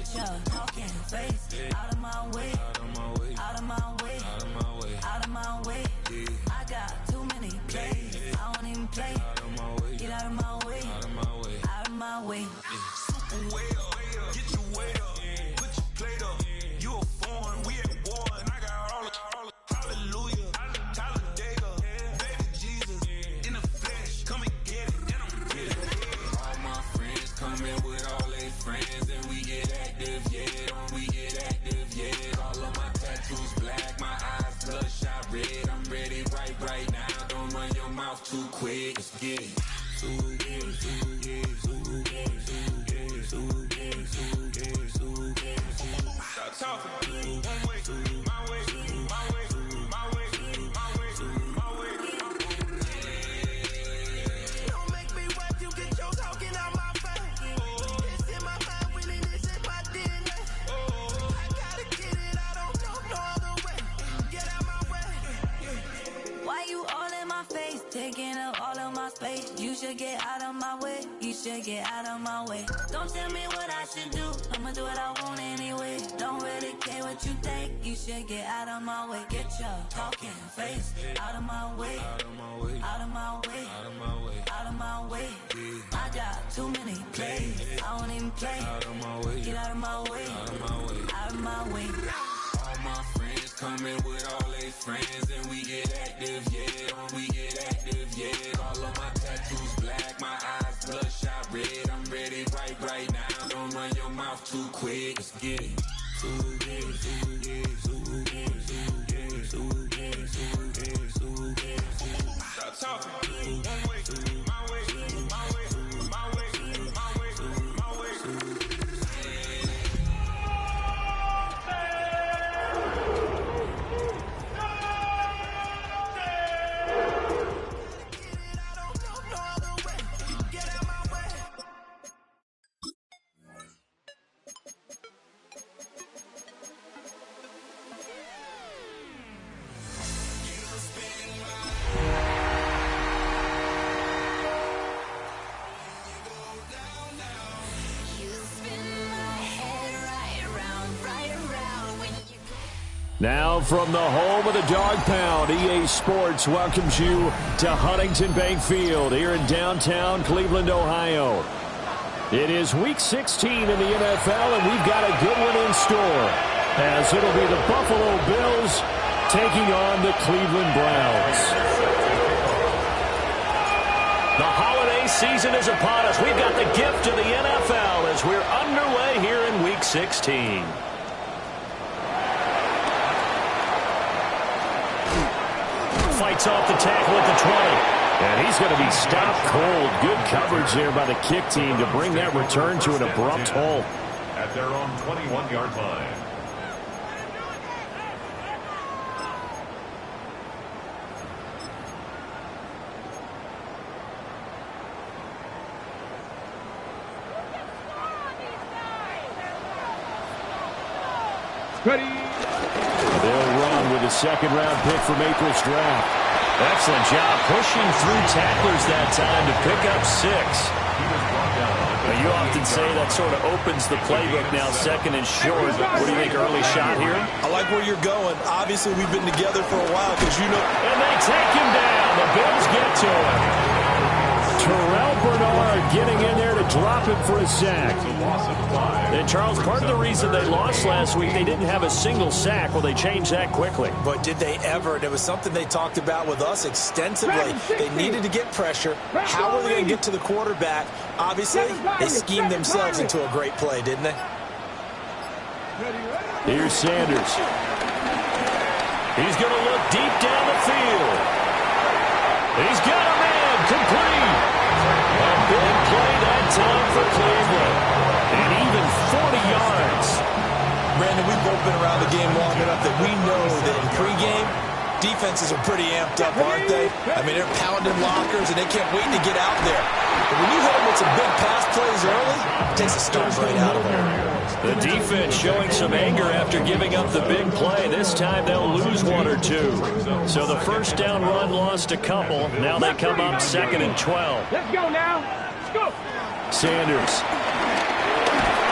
Get your talking face out of my way. Out of my way. Out of my way. Out of my way. Out of my way. I got too many plays. I don't even play. Out of my way. Get out of my way. Out of my way. Out of my way. Super way up. Get your weight up. Put your plate up. You a foreign. We at war. And I got all hallelujah. Talladega. Baby Jesus. In the flesh. Come and get it. And I'm get it. All my friends coming with all their friends. And we get active, yeah. We get active, yeah. All of my tattoos black. My eyes bloodshot red. I'm ready right now. Don't run your mouth too quick. Let's get it. Stop talking. One way, my way, my way, my way, my way, my way. Don't make me wipe you, get your talking out my face. It's in my mind, winning this in my DNA. I gotta get it, I don't know no other way. Get out my way. Why you all in my face, taking up all of my space? You should get out of my way. You should get out of my way. Don't tell me what I should do. I'ma do what I want anyway. Don't really care what you think. You should get out of my way. Get your talking face out of my way. Out of my way. Out of my way. Out of my way. Out of my way. I got too many plays. I don't even play. Out of my way. Get out of my way. Out of my way. Out of my way. All my friends coming with all their friends, and we get active, yeah. We get active, yeah. All of my tattoos black, my eyes bloodshot red. I'm ready right now. Don't run your mouth too quick. Let's get it. Stop talking. One way, my way, my way, my way, my way, my way. Now from the home of the Dog Pound, EA Sports welcomes you to Huntington Bank Field here in downtown Cleveland, Ohio. It is Week 16 in the NFL, and we've got a good one in store, as it'll be the Buffalo Bills taking on the Cleveland Browns. The holiday season is upon us. We've got the gift of the NFL as we're underway here in Week 16. Fights off the tackle at the 20. And he's going to be stopped cold. Good coverage there by the kick team to bring that return to an abrupt halt. At their own 21-yard line. Ready. They'll run with a second-round pick from April's draft. Excellent job pushing through tacklers that time to pick up 6. Now, you often say that sort of opens the playbook now, second and short. What do you think, early shot here? I like where you're going. Obviously, we've been together for a while because you know. And they take him down. The Bills get to him. Terrell Bernard getting in there to drop him for a sack. And Charles, part of the reason they lost last week, they didn't have a single sack. Well, they changed that quickly. But did they ever? And it was something they talked about with us extensively. They needed to get pressure. How were they going to get to the quarterback? Obviously, they schemed themselves into a great play, didn't they? Here's Sanders. He's going to look deep down the field. He's got a man complete. A big play that time for Cleveland. And even 40 yards. Brandon, we've both been around the game long enough that we know that in pregame, defenses are pretty amped up, aren't they? I mean, they're pounding lockers, and they can't wait to get out there. But when you hit them with some big pass plays early, it takes a start right out of them. The defense showing some anger after giving up the big play. This time they'll lose 1 or 2. So the first down run lost a couple. Now they come up 2nd and 12. Let's go now. Let's go. Sanders.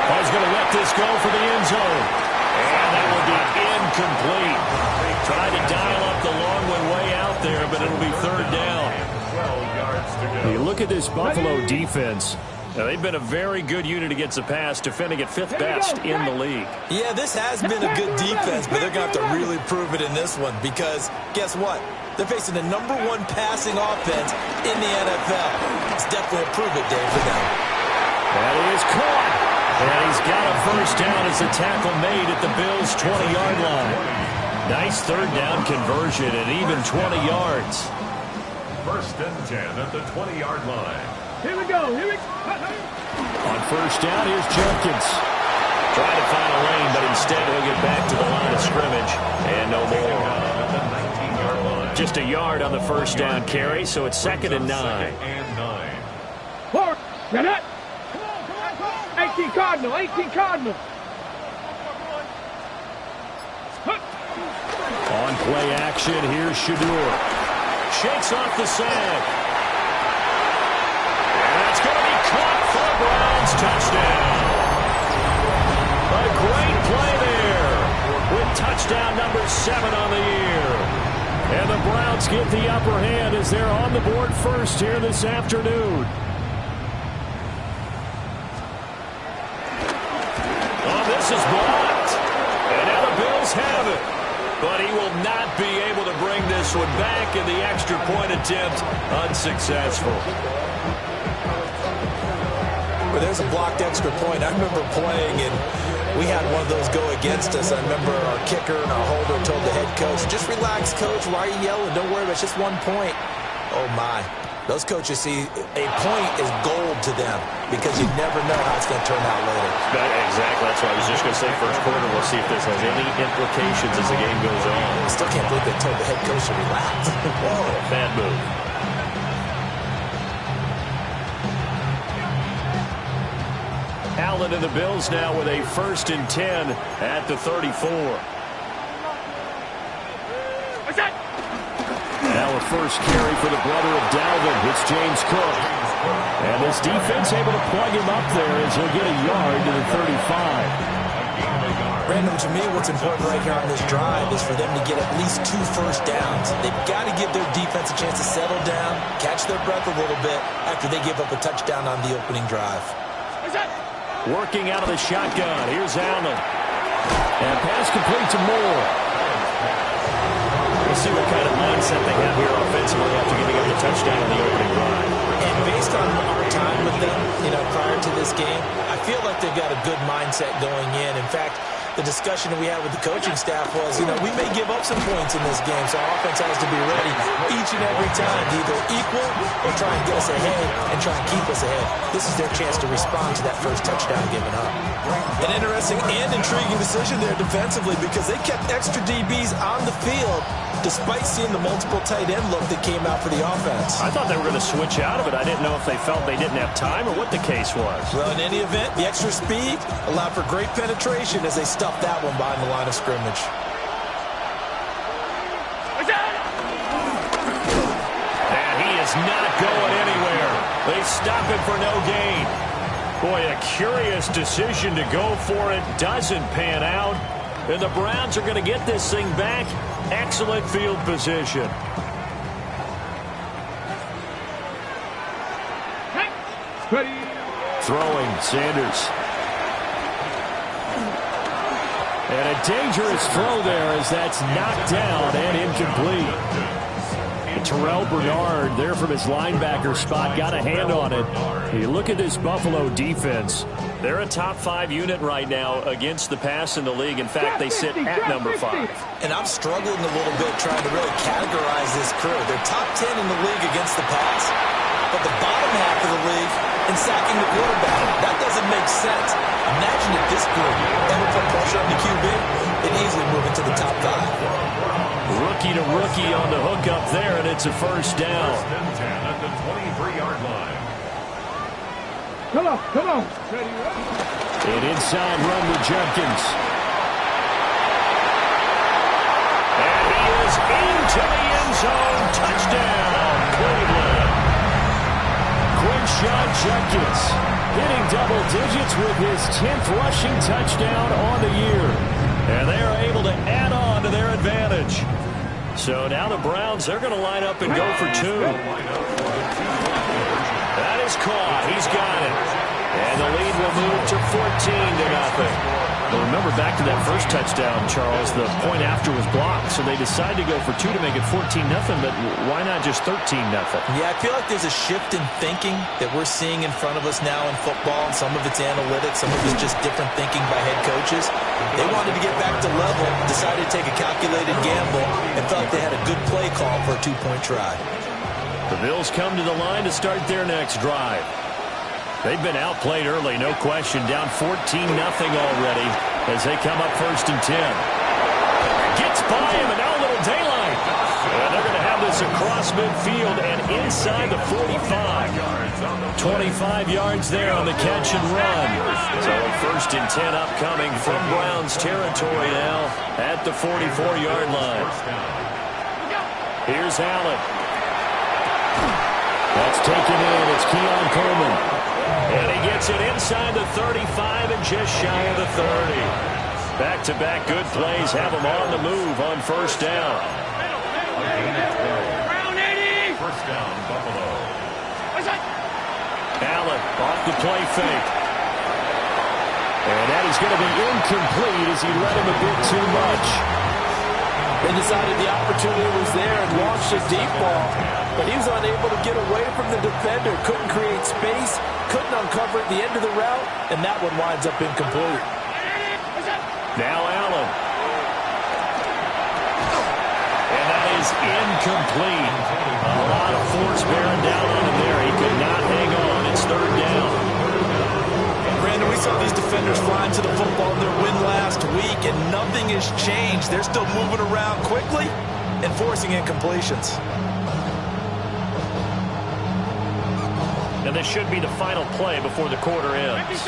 He's going to let this go for the end zone. And that will be incomplete. Tried to dial up the long way out there, but it'll be third down. You look at this Buffalo defense. Now, they've been a very good unit against the pass, defending at 5th best in the league. Yeah, this has been a good defense, but they're going to have to really prove it in this one because guess what? They're facing the #1 passing offense in the NFL. It's definitely a prove-it day for them. That is caught. And he's got a first down as the tackle made at the Bills' 20-yard line. Nice third down conversion and even 20 yards. First and 10 at the 20-yard line. Here we go. On first down, here's Jenkins. Trying to find a lane, but instead he'll get back to the line of scrimmage. And no more. At the 19-yard line. Just a yard on the first down carry, so it's 2nd and 9. 2nd and 9. Forward. Get it. 18 Cardinal. 18 Cardinal. On play action, here's Shadur. Shakes off the sack. For the Browns touchdown. A great play there with touchdown number 7 on the year. And the Browns get the upper hand as they're on the board first here this afternoon. Oh, this is blocked. And now the Bills have it. But he will not be able to bring this one back, and the extra point attempt unsuccessful. Well, there's a blocked extra point. I remember playing, and we had one of those go against us. I remember our kicker and our holder told the head coach, just relax, coach. Why are you yelling? Don't worry about it. It's just 1 point. Oh, my. Those coaches see a point is gold to them because you never know how it's going to turn out later. Exactly. That's what I was just going to say. First quarter, we'll see if this has any implications as the game goes on. I still can't believe they told the head coach to relax. Whoa. Bad move. Allen and the Bills now with a 1st and 10 at the 34. Now a first carry for the brother of Dalvin. It's James Cook. And this defense able to plug him up there as he'll get a yard to the 35. Brandon, to me, what's important right here on this drive is for them to get at least 2 first downs. They've got to give their defense a chance to settle down, catch their breath a little bit after they give up a touchdown on the opening drive. Working out of the shotgun. Here's Allen. And pass complete to Moore. We'll see what kind of mindset they have here offensively after giving up the touchdown on the opening drive. And based on our time with them, prior to this game, I feel like they've got a good mindset going in. In fact, the discussion that we had with the coaching staff was, we may give up some points in this game, so our offense has to be ready each and every time to either equal or try and get us ahead and try and keep us ahead. This is their chance to respond to that first touchdown given up. An interesting and intriguing decision there defensively because they kept extra DBs on the field despite seeing the multiple tight end look that came out for the offense. I thought they were going to switch out of it. I didn't know if they felt they didn't have time or what the case was. Well, in any event, the extra speed allowed for great penetration as they stuffed that one behind the line of scrimmage. And he is not going anywhere. They stop him for no gain. Boy, a curious decision to go for it. Doesn't pan out. And the Browns are going to get this thing back. Excellent field position. Throwing, Sanders. And a dangerous throw there as that's knocked down and incomplete. Terrell Bernard there from his linebacker spot got a hand on it. You look at this Buffalo defense. They're a top 5 unit right now against the pass in the league. In fact, they sit at number 5. And I'm struggling a little bit trying to really categorize this crew. They're top 10 in the league against the pass, but the bottom half of the league in sacking the quarterback. That doesn't make sense. Imagine if this group ever put pressure on the QB, it'd easily move into the top 5. Rookie to rookie on the hook up there, and it's a first down. First and 10 at the 23-yard line. Come on. An inside run with Jenkins. And he is into the end zone. Touchdown, Cleveland. Quinshon Judkins hitting double digits with his 10th rushing touchdown on the year. And they are able to add on to their advantage. So now the Browns, they're going to line up and go for two. That is caught. He's got it. And the lead will move to 14-0. Well, remember back to that first touchdown, Charles, the point after was blocked, so they decided to go for two to make it 14-0, but why not just 13-0? Yeah, I feel like there's a shift in thinking that we're seeing in front of us now in football, and some of it's analytics, some of it's just different thinking by head coaches. They wanted to get back to level, decided to take a calculated gamble, and felt like they had a good play call for a two-point try. The Bills come to the line to start their next drive. They've been outplayed early, no question. Down 14-0 already as they come up 1st and 10. Gets by him, and now a little daylight. And they're going to have this across midfield and inside the 45. 25 yards there on the catch and run. So 1st and 10 upcoming from Browns territory now at the 44-yard line. Here's Allen. That's taken in. It's Keon Coleman. And he gets it inside the 35 and just shy of the 30. Back-to-back good plays have him on the move on 1st down. First down, Buffalo. Allen off the play fake. And that is going to be incomplete as he led him a bit too much. They decided the opportunity was there and launched a deep ball, but he was unable to get away from the defender, couldn't create space, couldn't uncover at the end of the route, and that one winds up incomplete. Now Allen. And that is incomplete. A lot of force bearing down on him there. He could not hang on. It's 3rd down. Brandon, we saw these defenders flying to the football in their win last week, and nothing has changed. They're still moving around quickly and forcing incompletions. And this should be the final play before the quarter ends.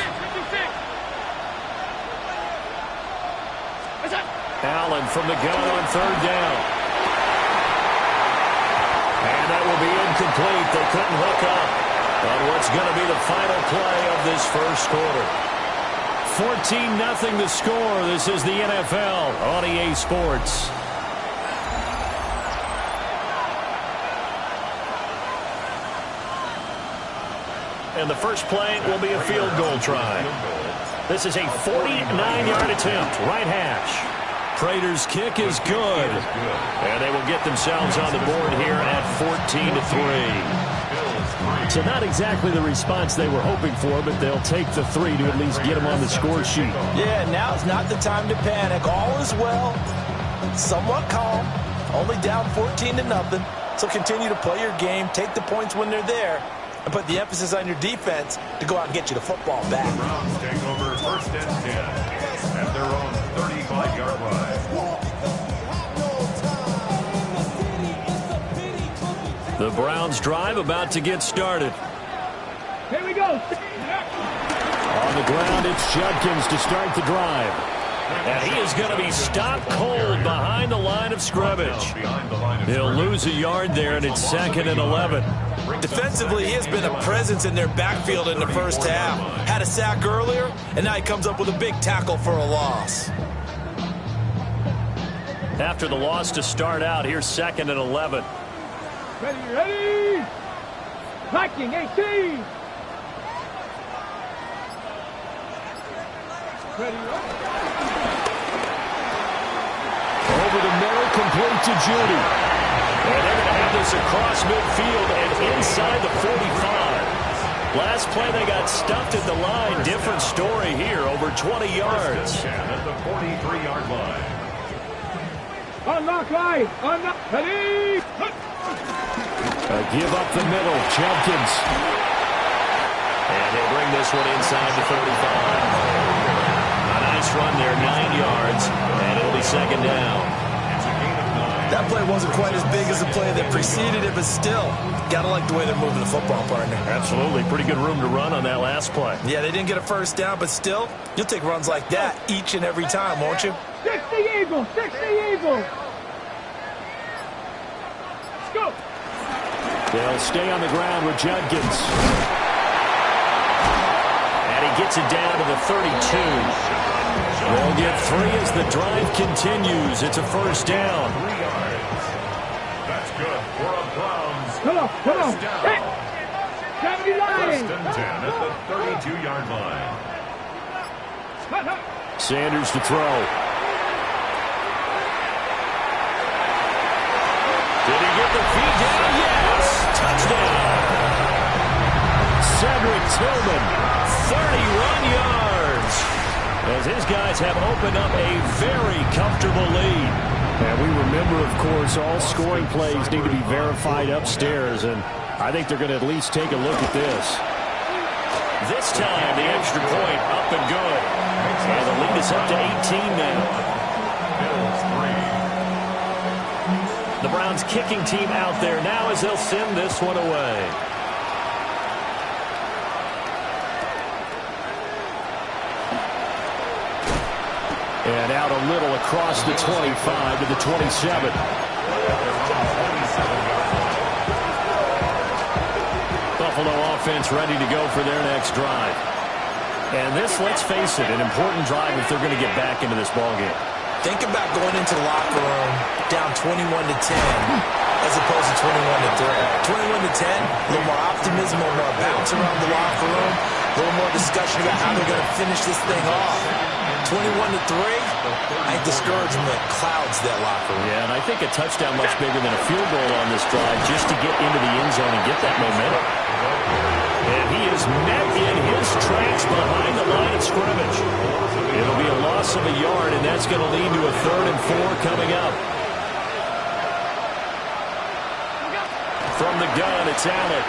Allen from the gun on 3rd down. And that will be incomplete. They couldn't hook up on what's going to be the final play of this first quarter. 14-0 the score. This is the NFL on EA Sports. And the first play will be a field goal try. This is a 49-yard attempt, right hash. Prater's kick is good. And they will get themselves on the board here at 14-3. So not exactly the response they were hoping for, but they'll take the 3 to at least get them on the score sheet. Yeah, now's not the time to panic. All is well. Somewhat calm. Only down 14-0. So continue to play your game, take the points when they're there, and put the emphasis on your defense to go out and get you the football back. The Browns take over 1st and 10 at their own 35-yard line. The Browns drive about to get started. Here we go. On the ground, it's Judkins to start the drive. And he is going to be stopped cold behind the line of scrimmage. He'll lose a yard there, and it's 2nd and 11. Defensively, he has been a presence in their backfield in the first half. Had a sack earlier, and now he comes up with a big tackle for a loss. After the loss to start out, here's 2nd and 11. Ready. Viking 18. Ready. Over the middle, complete to Judy. And they're going to have this across midfield and inside the 45. Last play, they got stuffed at the line. Different story here, over 20 yards. At the 43-yard line. Unlock line. Unlock. Ready. Give up the middle, Judkins. And they bring this one inside the 35. A nice run there, 9 yards, and it'll be 2nd down. That play wasn't quite as big as the play that preceded it, but still, gotta like the way they're moving the football, partner. Absolutely, pretty good room to run on that last play. Yeah, they didn't get a first down, but still, you'll take runs like that each and every time, won't you? 60 Eagles. 60 Eagles. Let's go. They'll stay on the ground with Judkins. gets it down to the 32. They'll get 3 as the drive continues. It's a first down. 3 yards. That's good for a Browns. Come on. First down. Hey. 70 line. First and 10 at the 32-yard line. Sanders to throw. Did he get the feet down? Yes! Touchdown! Cedric Tillman, 31 yards. As his guys have opened up a very comfortable lead. And we remember, of course, all scoring plays need to be verified upstairs, and I think they're going to at least take a look at this. This time, the extra point up and good. And the lead is up to 18 now. The Browns kicking team out there now as they'll send this one away. And out a little across the 25 to the 27. Buffalo offense ready to go for their next drive. And this, let's face it, an important drive if they're going to get back into this ballgame. Think about going into the locker room down 21-10 as opposed to 21-3. 21-10, a little more optimism, a little more bounce around the locker room, a little more discussion about how they're going to finish this thing off. 21-3, I think discouragement clouds that locker room. Yeah, and I think a touchdown much bigger than a field goal on this drive just to get into the end zone and get that momentum. And he is met in his tracks behind the line of scrimmage. It'll be a loss of a yard, and that's going to lead to a 3rd and 4 coming up. From the gun, it's Allen.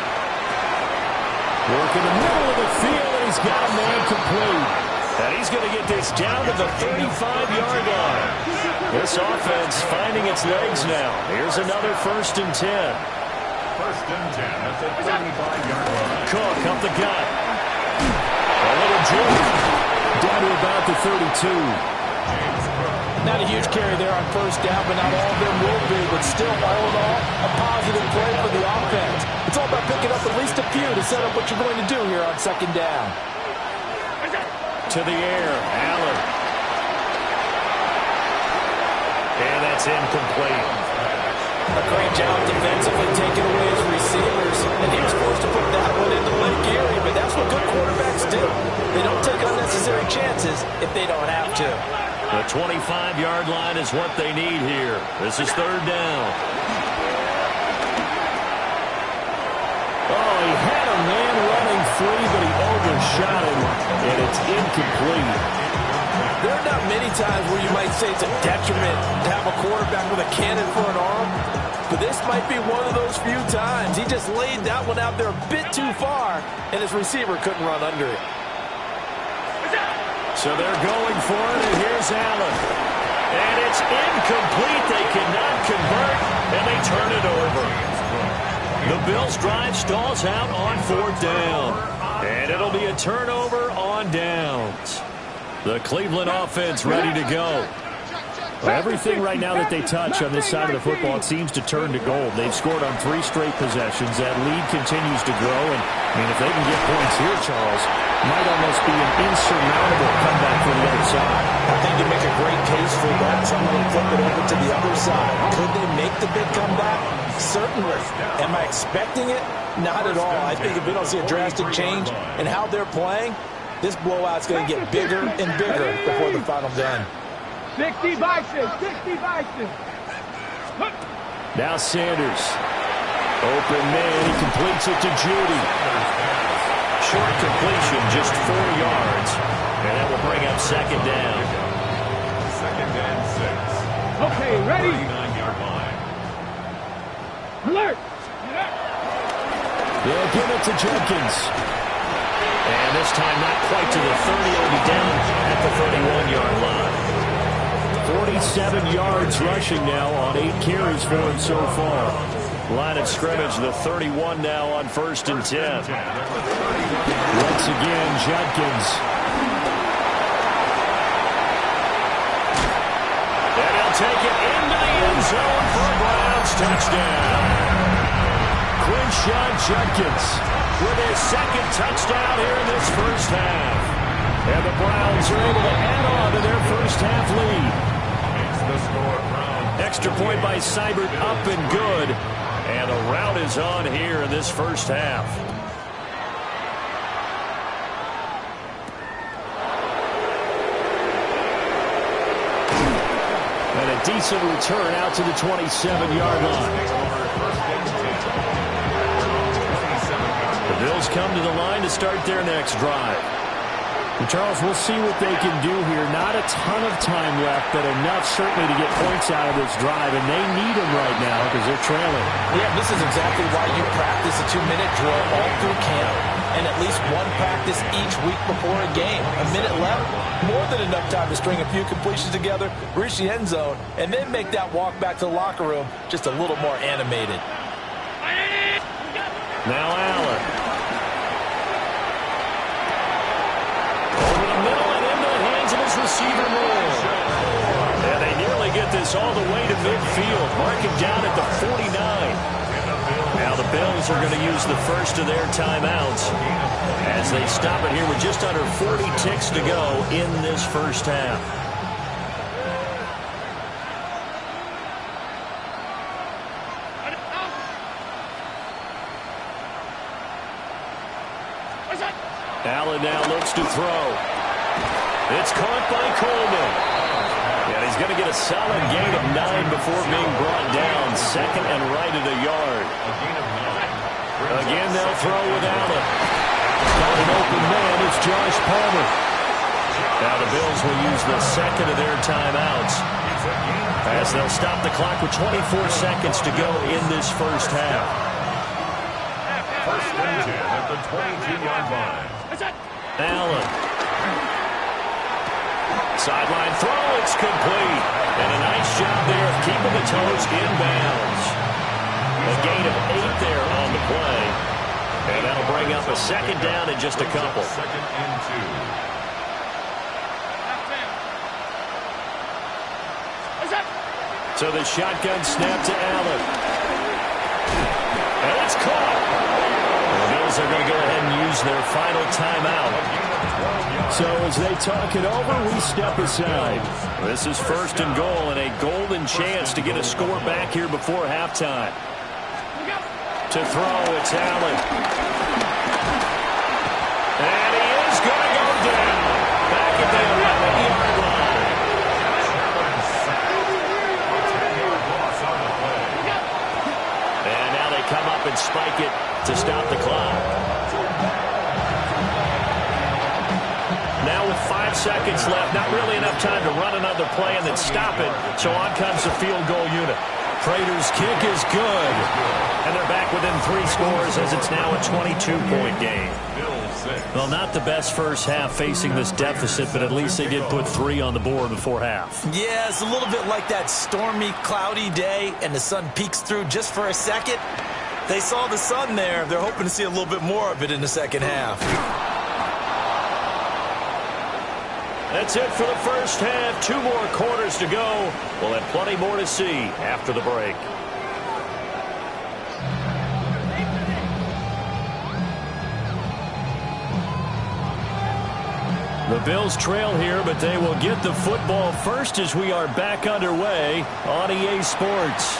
Work in the middle of the field, and he's got a man complete. And he's going to get this down to the 35-yard line. This offense finding its legs now. Here's another 1st and 10. First and 10 at the 35-yard line. Cook up the gut. A little juke. Down to about the 32. Not a huge carry there on first down, but not all of them will be. But still, all in all, a positive play for the offense. It's all about picking up at least a few to set up what you're going to do here on 2nd down. To the air, Allen. And that's incomplete. A great job defensively taking away his receivers. And he was forced to put that one into Lake Erie, but that's what good quarterbacks do. They don't take unnecessary chances if they don't have to. The 25-yard line is what they need here. This is 3rd down. Oh, he had a man running free, but he overshot him, and it's incomplete. There are not many times where you might say it's a detriment to have a quarterback with a cannon for an arm, but this might be one of those few times. He just laid that one out there a bit too far, and his receiver couldn't run under it. So they're going for it, and here's Allen. And it's incomplete. They cannot convert, and they turn it over. The Bills' drive stalls out on 4th down. And it'll be a turnover on downs. The Cleveland offense ready to go. Well, everything right now that they touch on this side of the football, it seems to turn to gold. They've scored on 3 straight possessions. That lead continues to grow. And, I mean, if they can get points here, Charles, might almost be an insurmountable comeback from the other side. I think you make a great case for that. So I'm going to flip it over to the other side. Could they make the big comeback? Certainly. Am I expecting it? Not at all. I think if we don't see a drastic change in how they're playing, this blowout's going to get bigger and bigger before the final gun. 60 Bison. Now Sanders. Open man. He completes it to Judy. Short completion, just 4 yards. And that will bring up 2nd down. 2nd and 6. Okay, ready? 39-yard line. Alert. They'll give it to Jenkins. And this time not quite to the 30. It'll be down at the 31-yard line. 47 yards rushing now on 8 carries for him so far. Line of scrimmage, the 31 now on 1st and 10. Once again, Jenkins. And he'll take it into the end zone for a Browns touchdown. Quinshon Judkins with his 2nd touchdown here in this first half. And the Browns are able to add on to their first half lead. Makes the score, Browns. Extra point by Seibert, up and good. And a rout is on here in this first half. And a decent return out to the 27-yard line. The Bills come to the line to start their next drive. And Charles, we'll see what they can do here. Not a ton of time left, but enough certainly to get points out of this drive, and they need them right now because they're trailing. Yeah, this is exactly why you practice a 2-minute drill all through camp and at least one practice each week before a game. A minute left, more than enough time to string a few completions together, reach the end zone, and then make that walk back to the locker room just a little more animated. Now Allen. Over the middle and into the hands of his receiver Moore. And they nearly get this all the way to midfield. Mark it down at the 49. Now the Bills are going to use the first of their timeouts as they stop it here with just under 40 ticks to go in this first half. Allen now looks to throw. It's caught by Coleman. And he's going to get a solid gain of 9 before being brought down. Second and right at a yard. Again, they'll throw with Allen. Got an open man. It's Josh Palmer. Now the Bills will use the second of their timeouts as they'll stop the clock with 24 seconds to go in this first half. First and 10 at the 22-yard line. Allen. Sideline throw, it's complete. And a nice job there of keeping the toes inbounds. A gain of 8 there on the play. And that'll bring up a second down in just a couple. Second and 2. So the shotgun snap to Allen. And it's caught. The Bills are going to go ahead and use their final timeout. So as they talk it over, we step aside. This is first and goal and a golden chance to get a score back here before halftime. To throw, it's Allen. And he is going to go down. Back at the 11-yard line. And now they come up and spike it to stop the clock. Now with 5 seconds left, not really enough time to run another play and then stop it. So on comes the field goal unit. Prater's kick is good. And they're back within 3 scores as it's now a 22-point game. Well, not the best first half facing this deficit, but at least they did put 3 on the board before half. Yeah, it's a little bit like that stormy, cloudy day, and the sun peeks through just for a second. They saw the sun there. They're hoping to see a little bit more of it in the second half. That's it for the first half. 2 more quarters to go. We'll have plenty more to see after the break. The Bills trail here, but they will get the football first as we are back underway on EA Sports.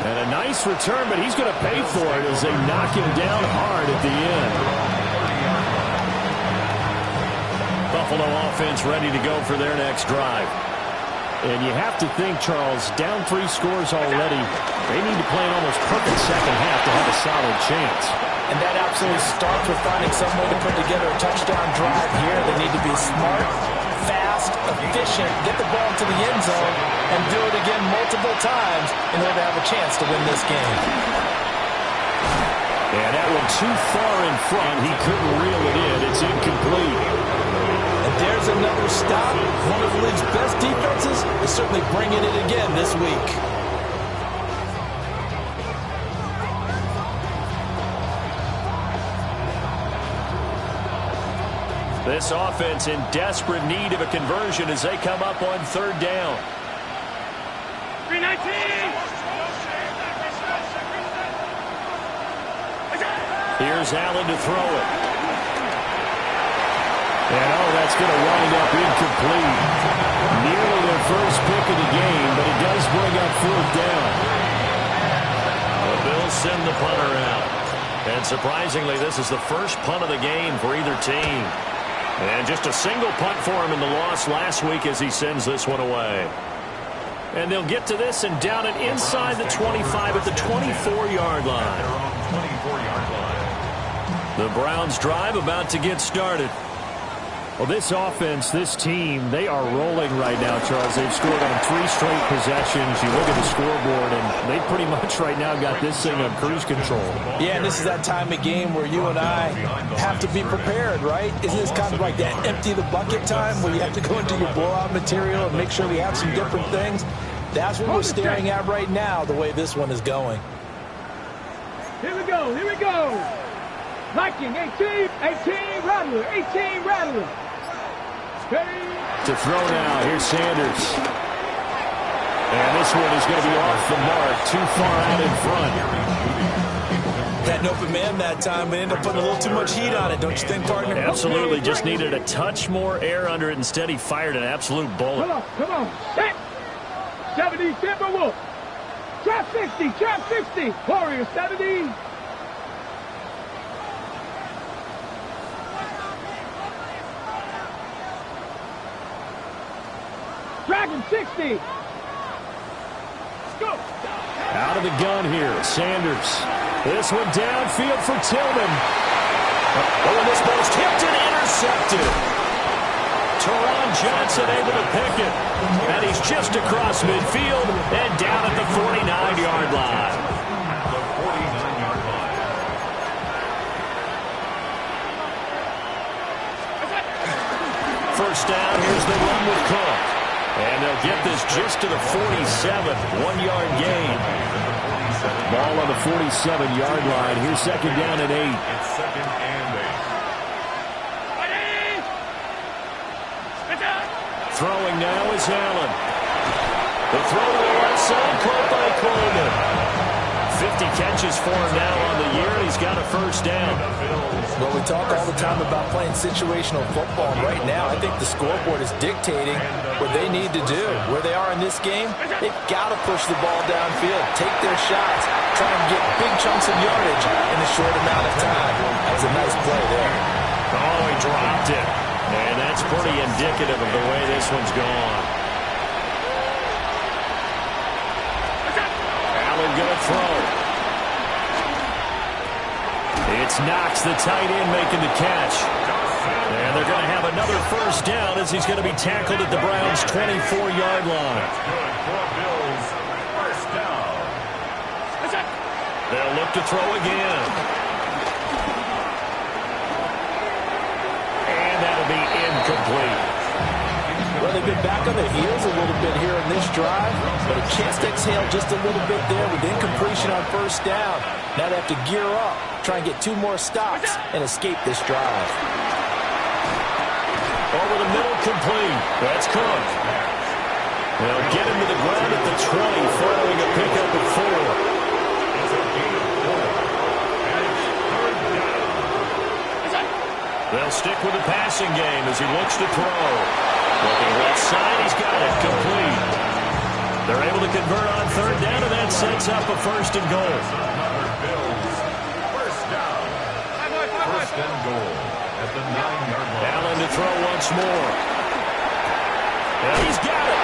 And a nice return, but he's going to pay for it as they knock him down hard at the end. Buffalo offense ready to go for their next drive. And you have to think, Charles, down 3 scores already. They need to play an almost perfect second half to have a solid chance. And that absolutely starts with finding some way to put together a touchdown drive here. They need to be smart, fast, efficient, get the ball to the end zone, and do it again multiple times in order to have a chance to win this game. And that one too far in front. He couldn't reel it in. It's incomplete. And there's another stop. One of the league's best defenses is certainly bringing it again this week. This offense in desperate need of a conversion as they come up on 3rd down. 319! Here's Allen to throw it. And, that's going to wind up incomplete. Nearly their first pick of the game, but it does bring up fourth down. The Bills send the punter out. And surprisingly, this is the first punt of the game for either team. And just a single punt for him in the loss last week as he sends this one away. And they'll get to this and down it inside the 25 at the 24-yard line. The Browns drive about to get started. Well, this offense, this team, they are rolling right now, Charles. They've scored on 3 straight possessions. You look at the scoreboard, and they pretty much right now got this thing on cruise control. Yeah, and this is that time of game where you and I have to be prepared, right? Isn't this kind of like that empty the bucket time where you have to go into your blowout material and make sure we have some different things? That's what we're staring at right now, the way this one is going. Here we go, here we go. Viking, 18, Rattler, 18, Rattler. To throw now, here's Sanders. And this one is going to be off the mark, too far out in front. Had an open man that time, but ended up putting a little too much heat on it, don't you think, partner? Absolutely, just needed a touch more air under it. Instead, he fired an absolute bullet. Come on, set. 70, Timberwolf. Trap 60, trap 60. Warrior 70. Dragon 60. Let's go. Out of the gun here, Sanders. This one downfield for Tillman. Oh, and this ball's tipped and intercepted. Teron Johnson able to pick it. And he's just across midfield and down at the 49-yard line. The 49-yard line. First down, here's the run with Cook. And they'll get this just to the 47, 1-yard gain. Ball on the 47-yard line. Here's second down and 8. It's second and 8. Throwing now is Allen. The throw to the left side, caught by Coleman. 50 catches for him now on the year, and he's got a first down. Well, we talk all the time about playing situational football, and right now I think the scoreboard is dictating what they need to do. Where they are in this game, they've got to push the ball downfield, take their shots, try and get big chunks of yardage in a short amount of time. That was a nice play there. Oh, he dropped it. And that's pretty indicative of the way this one's gone. Allen going to throw. It's Knox, the tight end, making the catch. And they're going to have another first down as he's going to be tackled at the Browns' 24-yard line. First down. They'll look to throw again. And that'll be incomplete. Well, they've been back on their heels a little bit here in this drive, but a chance to exhale just a little bit there with incompletion on first down. Now they have to gear up, try and get 2 more stops, and escape this drive. Over the middle, complete. That's Cook. They'll get him to the ground at the 20, following a pickup of 4. They'll stick with the passing game as he looks to throw. Looking left side, he's got it complete. They're able to convert on third down, and that sets up a first and goal. First down. First and goal at the 9-yard line. Allen to throw once more. And he's got it.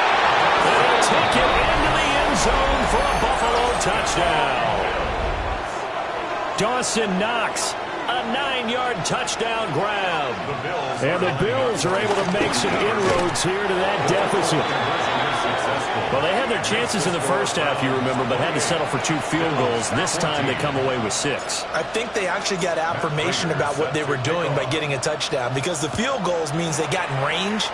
And he'll take it into the end zone for a Buffalo touchdown. Dawson Knox. A 9-yard touchdown grab. And the Bills are able to make some inroads here to that deficit. Well, they had their chances in the first half, you remember, but had to settle for 2 field goals. This time they come away with 6. I think they actually got affirmation about what they were doing by getting a touchdown, because the field goals means they got in range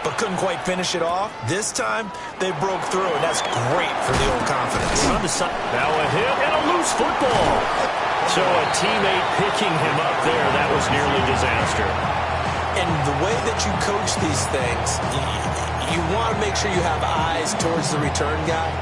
but couldn't quite finish it off. This time they broke through, and that's great for the old confidence. On the side, now a hit and a loose football. So a teammate picking him up there, that was nearly disaster. And the way that you coach these things, you want to make sure you have eyes towards the return guy.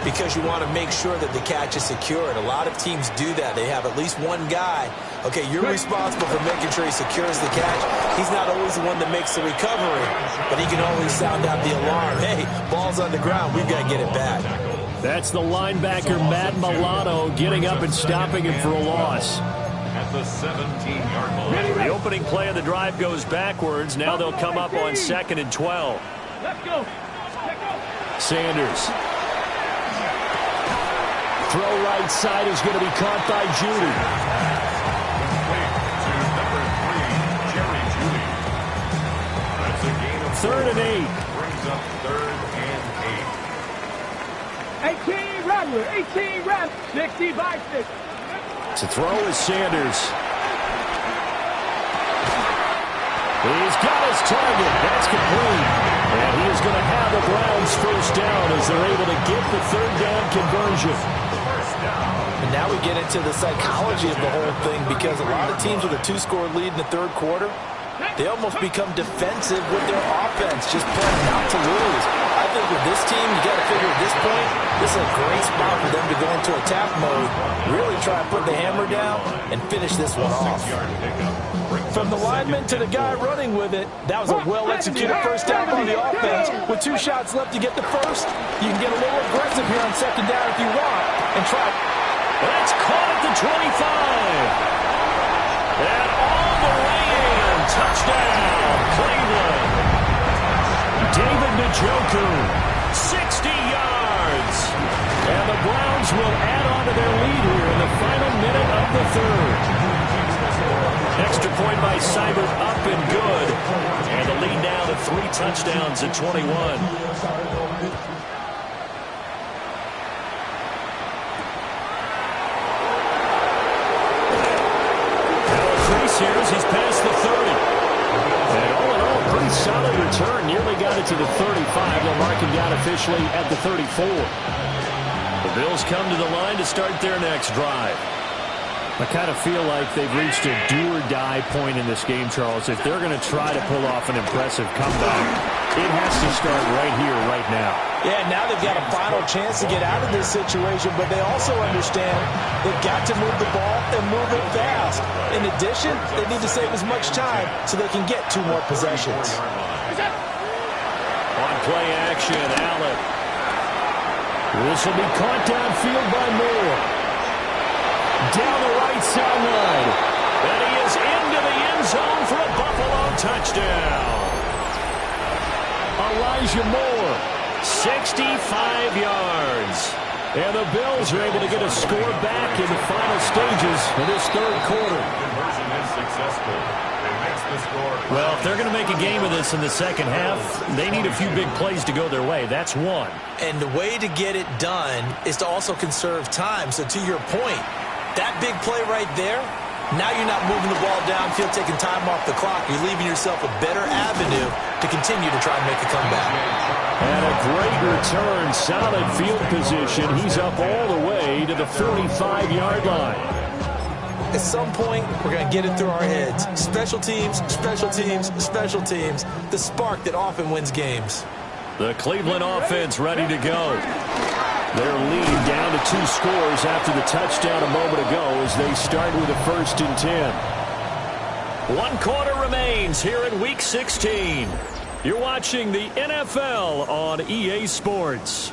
because you want to make sure that the catch is secured. A lot of teams do that. They have at least one guy. Okay, you're responsible for making sure he secures the catch. He's not always the one that makes the recovery, but he can always sound out the alarm. Hey, ball's on the ground. We've got to get it back. That's the linebacker, Matt Milano, getting up and stopping him for a loss. At the 17-yard line. The opening play of the drive goes backwards. Now they'll come up on 2nd and 12. Let's go. Sanders. Throw right side is going to be caught by Judy. To number 3, Jerry Judy. That's a gain of 3rd and 8. Brings up 3rd and 18 Rattler, 18 Rattler, 60 by 6. To throw is Sanders. He's got his target. That's complete. And he is going to have the Browns first down as they're able to get the 3rd down conversion. And now we get into the psychology of the whole thing, because a lot of teams with a 2-score lead in the 3rd quarter, they almost become defensive with their offense, just playing not to lose. I think with this team, you got to figure at this point, this is a great spot for them to go into attack mode, really try to put the hammer down and finish this one off. From the lineman to the guy running with it, that was a well-executed first down on the offense. With 2 shots left to get the first, you can get a little aggressive here on 2nd down if you want and try. That's caught at the 25. And all the way in. Touchdown, Cleveland. David Njoku, 60 yards. And the Browns will add on to their lead here in the final minute of the 3rd. Extra point by Seibert, up and good. And the lead now to 3 touchdowns at 21. Here's he's past the 30. And all in all, pretty solid return. Nearly got it to the 35. They'll mark him down officially at the 34. The Bills come to the line to start their next drive. I kind of feel like they've reached a do-or-die point in this game, Charles. If they're going to try to pull off an impressive comeback, it has to start right here, right now. Yeah, now they've got a final chance to get out of this situation, but they also understand they've got to move the ball and move it fast. In addition, they need to save as much time so they can get 2 more possessions. On play action, Allen. This will be caught downfield by Moore. Down the right sideline. And he is into the end zone for a Buffalo touchdown. Elijah Moore, 65 yards. And the Bills are able to get a score back in the final stages of this 3rd quarter. Conversion is successful. It makes the score. Well, if they're going to make a game of this in the 2nd half, they need a few big plays to go their way. That's one. And the way to get it done is to also conserve time. So to your point, that big play right there, now you're not moving the ball downfield, taking time off the clock. You're leaving yourself a better avenue to continue to try and make a comeback. And a great return, solid field position. He's up all the way to the 45-yard line. At some point, we're going to get it through our heads. Special teams, special teams, special teams. The spark that often wins games. The Cleveland offense ready to go. Their lead down to 2 scores after the touchdown a moment ago as they start with a 1st and 10. 1 quarter remains here in Week 16. You're watching the NFL on EA Sports.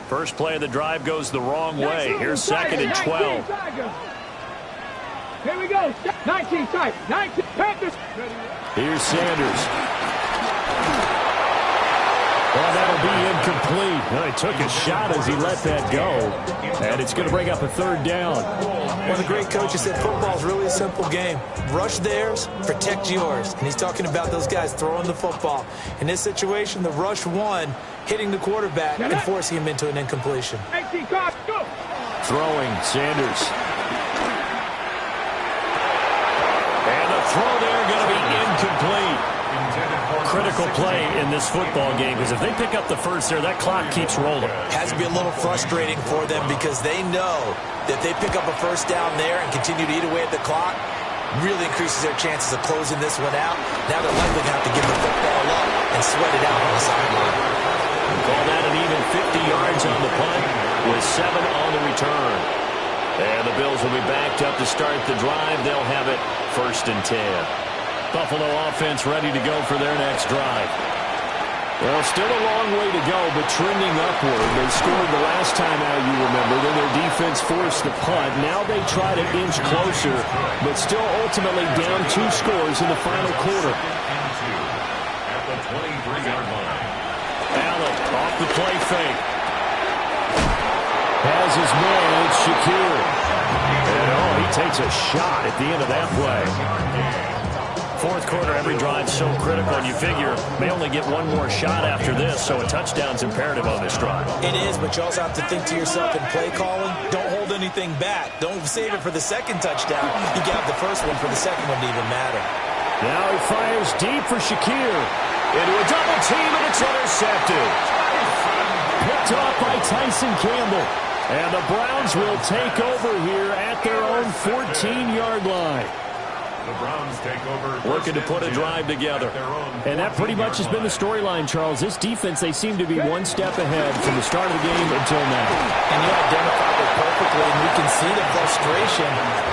First play of the drive goes the wrong way. Here's 2nd and 12. Here we go. 19 type. 19 Panthers. Here's Sanders. Well, that'll be incomplete. Well, he took a shot as he let that go. And it's going to bring up a 3rd down. One of the great coaches said football's really a simple game. Rush theirs, protect yours. And he's talking about those guys throwing the football. In this situation, the rush one, hitting the quarterback and forcing him into an incompletion. Throwing, Sanders. And the throw there going to be incomplete. Critical play in this football game, because if they pick up the first there, that clock keeps rolling. Has to be a little frustrating for them because they know that they pick up a first down there and continue to eat away at the clock, really increases their chances of closing this one out. Now they're likely to have to give the football up and sweat it out on the sideline. call that an even 50 yards on the punt with 7 on the return. And the Bills will be backed up to start the drive. They'll have it 1st and 10. Buffalo offense ready to go for their next drive. Well, still a long way to go, but trending upward. They scored the last time out, you remember. Then their defense forced the punt. Now they try to inch closer, but still ultimately down 2 scores in the final quarter. At the 23-yard line. Allen off the play fake. Has his man, it's Shakir. And, he takes a shot at the end of that play. 4th quarter, every drive so critical, and you figure they only get one more shot after this, so a touchdown's imperative on this drive. It is, but you also have to think to yourself in play calling, don't hold anything back. Don't save it for the second touchdown. You got the first one for the second one to even matter. Now he fires deep for Shakir. Into a double team, and it's intercepted. Picked off by Tyson Campbell. And the Browns will take over here at their own 14-yard line. The Browns take over. Looking to put a drive together. And that pretty much has been the storyline, Charles. This defense, they seem to be one step ahead from the start of the game until now. And you identified it perfectly, and you can see the frustration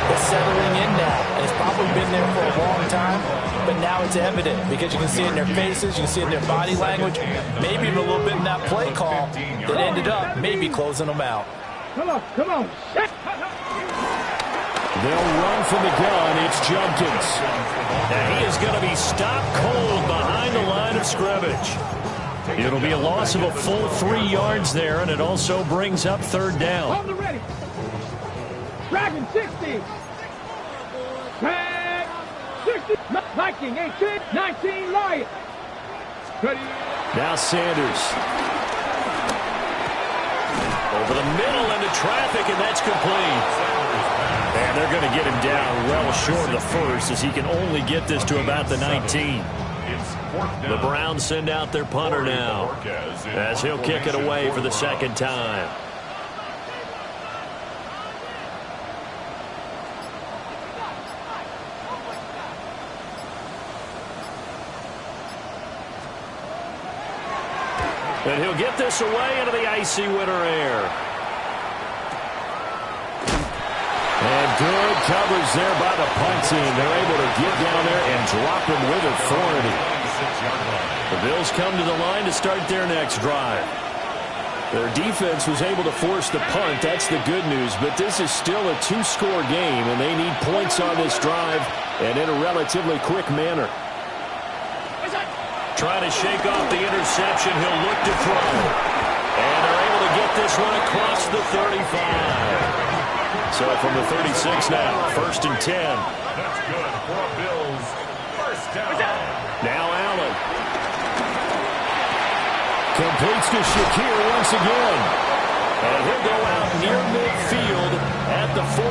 that's settling in now. And it's probably been there for a long time, but now it's evident because you can see it in their faces, you can see it in their body language, maybe even a little bit in that play call that ended up maybe closing them out. Come on, come on. They'll run from the gun. It's Jumpkins. And he is going to be stopped cold behind the line of scrimmage. It'll be a loss of a full 3 yards there, and it also brings up 3rd down. On the ready. Dragon 60. Drag 60. Viking 18. 19 Lion. Now Sanders. Over the middle into traffic, and that's complete. And they're going to get him down well short of the first as he can only get this to about the 19. The Browns send out their punter now as he'll kick it away for the 2nd time. And he'll get this away into the icy winter air. And good coverage there by the punt team. They're able to get down there and drop him with authority. The Bills come to the line to start their next drive. Their defense was able to force the punt. That's the good news. But this is still a 2-score game, and they need points on this drive and in a relatively quick manner. Trying to shake off the interception. He'll look to throw. And they're able to get this one across the 35. So from the 36 now, 1st and 10. That's good for Bills. 1st down. Now Allen. Completes to Shakir once again. And he'll go out near midfield at the 49.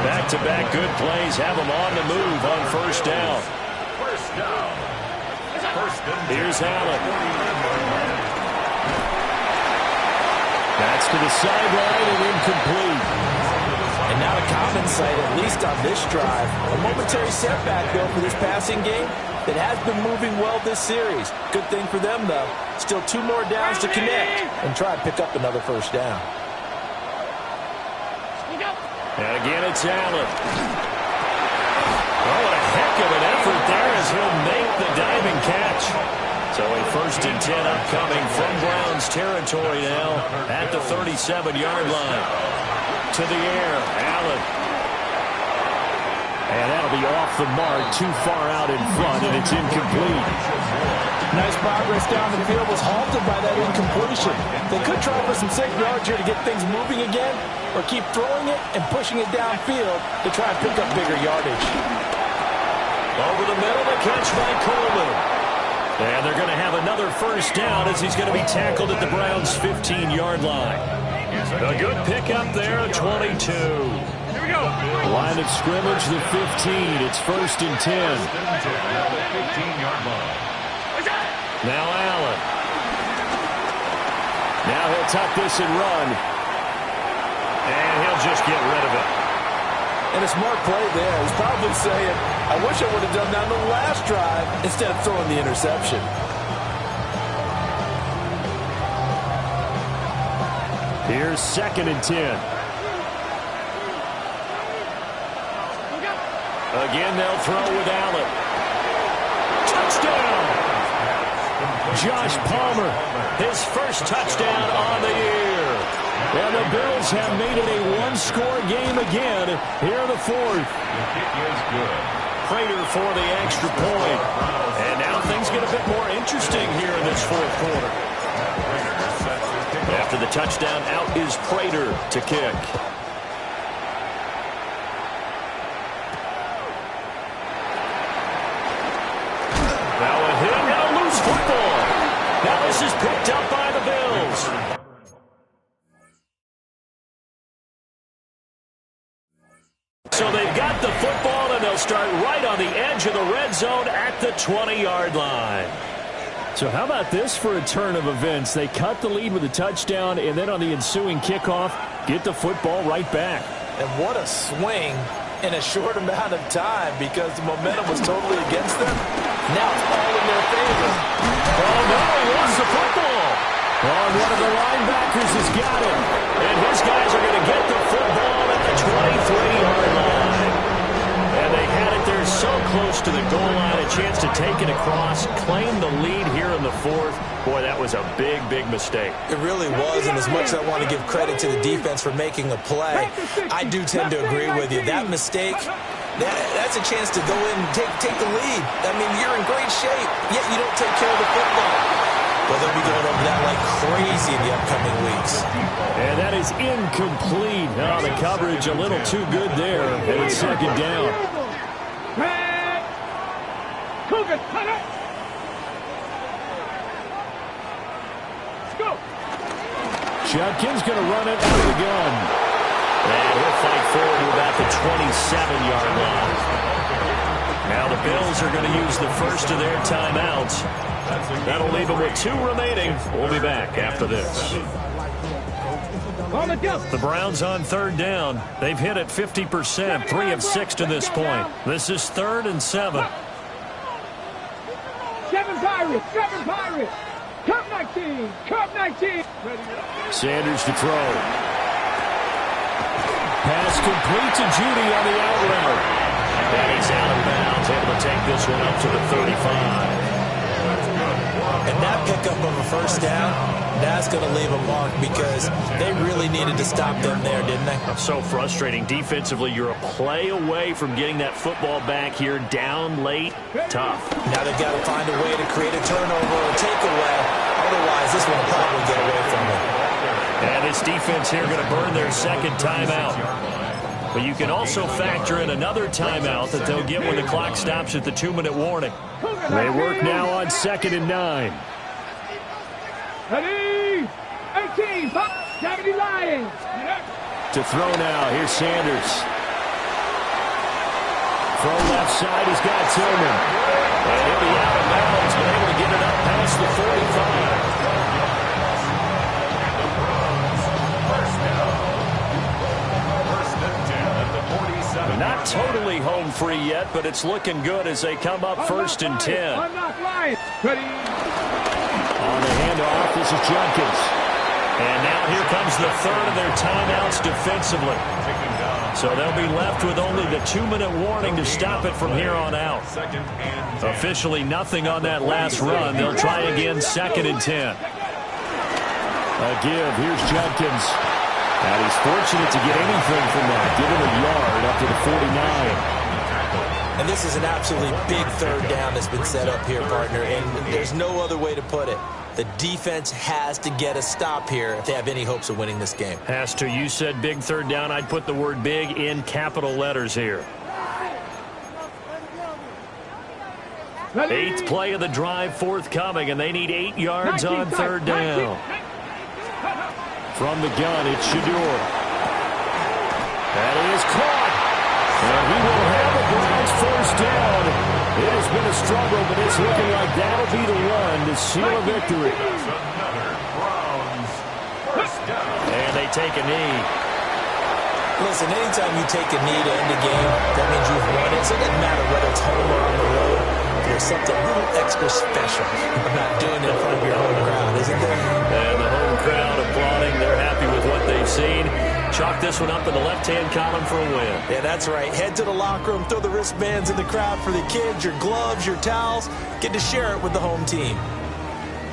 Back-to-back good plays have him on the move on 1st down. 1st down. Here's Allen. That's to the sideline and incomplete. And not a common sight, at least on this drive. A momentary setback, though, for this passing game that has been moving well this series. Good thing for them, though. Still 2 more downs to connect and try and pick up another 1st down. And again, it's Allen. Oh, what a heck of an effort there as he'll make the diving catch. So a 1st and 10 upcoming from Browns territory now at the 37-yard line. To the air, Allen. And that'll be off the mark, too far out in front, and it's incomplete. Nice progress down the field was halted by that incompletion. They could try for some safe yards here to get things moving again, or keep throwing it and pushing it downfield to try and pick up bigger yardage. Over the middle, the catch by Coleman. And they're going to have another 1st down as he's going to be tackled at the Browns' 15-yard line. A good pickup there at 22. Here we go. Line of scrimmage, the 15. It's 1st and 10. 15-yard line. Now Allen. Now he'll tuck this and run. And he'll just get rid of it. And a smart play there. He's probably saying, I wish I would have done that on the last drive instead of throwing the interception. Here's 2nd and 10. Again, they'll throw with Allen. Touchdown! Josh Palmer, his first touchdown on the year. And the Bills have made it a one-score game again here in the 4th. Prater for the extra point. And now things get a bit more interesting here in this 4th quarter. After the touchdown, out is Prater to kick. Now a hit and a loose football. Now this is picked up by the Bills. So they've got the football, and they'll start right on the edge of the red zone at the 20-yard line. So how about this for a turn of events? They cut the lead with a touchdown, and then on the ensuing kickoff, get the football right back. And what a swing in a short amount of time, because the momentum was totally against them. Now it's all in their favor. Oh, no, he lost the football. Oh, one of the linebackers has got it. And his guys are going to get the football at the 23-yard line. And they had it there so close to the goal line, a chance to take it across, claim the lead here in the 4th. Boy, that was a big, big mistake. It really was, and as much as I want to give credit to the defense for making a play, I do tend to agree with you. That mistake, that's a chance to go in and take the lead. I mean, you're in great shape, yet you don't take care of the football. Well, they'll be going over that like crazy in the upcoming weeks. And that is incomplete. Oh, the coverage a little too good there, and it's 2nd down. Cougar, cut it! Let's go! Judkins going to run it out of the gun. And he'll fight forward to about the 27-yard line. Now the Bills are going to use the first of their timeouts. That'll leave them with 2 remaining. We'll be back after this. The Browns on 3rd down. They've hit it 50%, 3 of 6 to this point. This is 3rd and 7. 7 Pirates, 7 Pirates. Cup 19, Cup 19. Sanders to throw. Pass complete to Judy on the out route. And he's out of bounds, able to take this one up to the 35. And that pickup of a first down, that's going to leave a mark, because they really needed to stop them there, didn't they? So frustrating. Defensively, you're a play away from getting that football back here, down late. Tough. Now they've got to find a way to create a turnover or takeaway. Otherwise, this one will probably get away from them. And this defense here going to burn their 2nd timeout. But you can also factor in another timeout that they'll get when the clock stops at the 2-minute warning. They work now on 2nd and 9. Ready? 18, 70 Lions. To throw now, here's Sanders. From left side, he's got Tillman. And he'll be out of bounds, but able to get it up past the 45. Not totally home free yet, but it's looking good as they come up 1st and 10. On the handoff, this is Judkins. And now here comes the 3rd of their timeouts defensively. So they'll be left with only the 2-minute warning to stop it from here on out. Officially nothing on that last run. They'll try again 2nd and 10. A give, here's Judkins. And he's fortunate to get anything from that. Give him a yard up to the 49. And this is an absolutely big 3rd down that's been set up here, partner. And there's no other way to put it. The defense has to get a stop here if they have any hopes of winning this game. Has to. You said big 3rd down. I'd put the word big in capital letters here. 8th play of the drive forthcoming, and they need 8 yards on 3rd down. From the gun, it's Shedeur. That is caught. And he will have the Browns 1st down. It has been a struggle, but it's looking like that'll be the one to seal a victory. And they take a knee. Listen, anytime you take a knee to end a game, that means you've won it. So it doesn't matter whether it's home or on the road. For there's something a little extra special about doing it in front of your home crowd, isn't there? And the home crowd applauding. They're happy with what they've seen. Chalk this one up in the left-hand column for a win. Yeah, that's right. Head to the locker room, throw the wristbands in the crowd for the kids, your gloves, your towels. Get to share it with the home team.